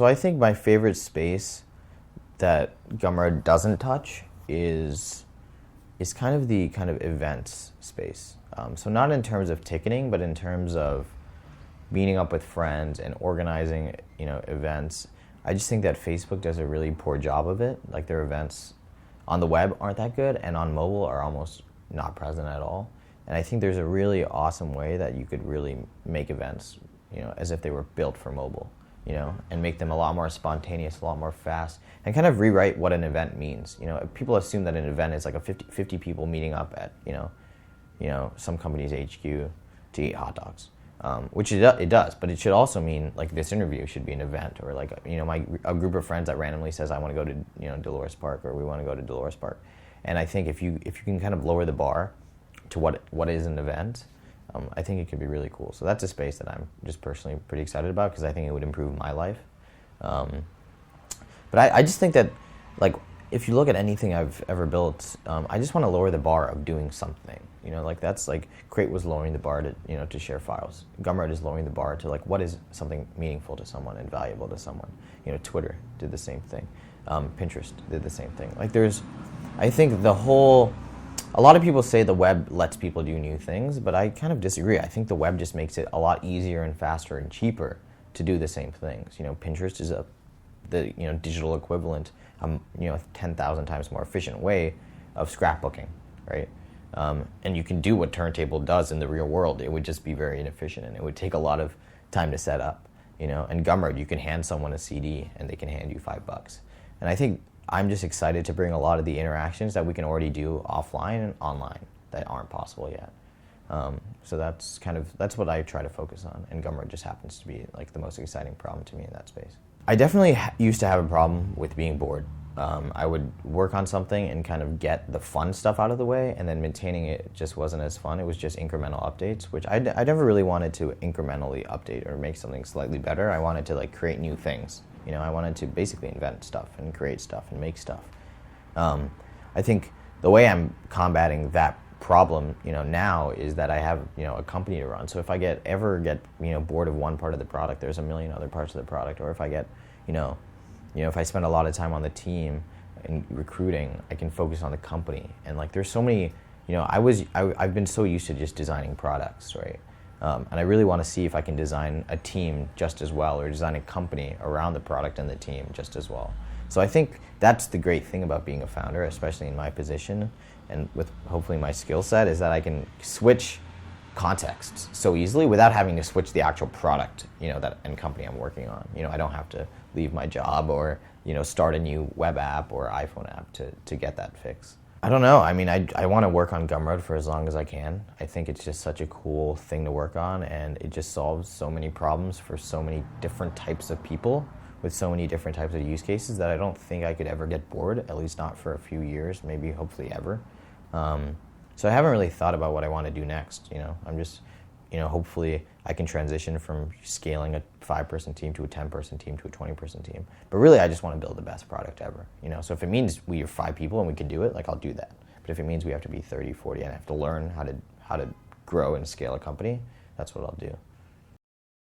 So I think my favorite space that Gumroad doesn't touch is kind of the kind of events space. So not in terms of ticketing, but in terms of meeting up with friends and organizing, events. I just think that Facebook does a really poor job of it. Like their events on the web aren't that good, and on mobile are almost not present at all. And I think there's a really awesome way that you could really make events, as if they were built for mobile, and make them a lot more spontaneous, a lot more fast, and kind of rewrite what an event means. People assume that an event is like a 50 people meeting up at, some company's HQ to eat hot dogs. Which it does, but it should also mean like this interview should be an event, or like a group of friends that randomly says I want to go to Dolores Park, or we want to go to Dolores Park, and I think if you can kind of lower the bar to what is an event, I think it could be really cool. So that's a space that I'm just personally pretty excited about because I think it would improve my life. But I just think that like if you look at anything I've ever built, I just want to lower the bar of doing something. That's like Crate was lowering the bar to share files. Gumroad is lowering the bar to like what is something meaningful to someone and valuable to someone. Twitter did the same thing. Pinterest did the same thing. I think a lot of people say the web lets people do new things, but I kind of disagree. I think the web just makes it a lot easier and faster and cheaper to do the same things. Pinterest is the digital equivalent, 10,000 times more efficient way of scrapbooking, right? And you can do what Turntable does in the real world. It would just be very inefficient, and it would take a lot of time to set up, And Gumroad, you can hand someone a CD, and they can hand you $5. And I think I'm just excited to bring a lot of the interactions that we can already do offline and online that aren't possible yet. So that's what I try to focus on, and Gumroad just happens to be like the most exciting problem to me in that space. I definitely used to have a problem with being bored. I would work on something and kind of get the fun stuff out of the way, and then maintaining it just wasn't as fun. It was just incremental updates, which I never really wanted to incrementally update or make something slightly better. I wanted to like create new things. I wanted to basically invent stuff and create stuff and make stuff. I think the way I'm combating that problem, now is that I have, a company to run. So if I ever get bored of one part of the product, there's a million other parts of the product. Or if I get, if I spend a lot of time on the team and recruiting, I can focus on the company. And like, there's so many, I've been so used to just designing products, right? And I really want to see if I can design a team just as well, or design a company around the product and the team just as well. So I think that's the great thing about being a founder, especially in my position and with hopefully my skill set, is that I can switch contexts so easily without having to switch the actual product, that and company I'm working on. I don't have to leave my job or, start a new web app or iPhone app to get that fix. I don't know. I mean, I want to work on Gumroad for as long as I can. I think it's just such a cool thing to work on, and it just solves so many problems for so many different types of people with so many different types of use cases that I don't think I could ever get bored, at least not for a few years, maybe hopefully ever. So I haven't really thought about what I want to do next. I'm just, hopefully I can transition from scaling a 5-person team to a 10-person team to a 20-person team. But really, I just want to build the best product ever. So if it means we are 5 people and we can do it, like I'll do that. But if it means we have to be 30, 40, and I have to learn how to grow and scale a company, that's what I'll do.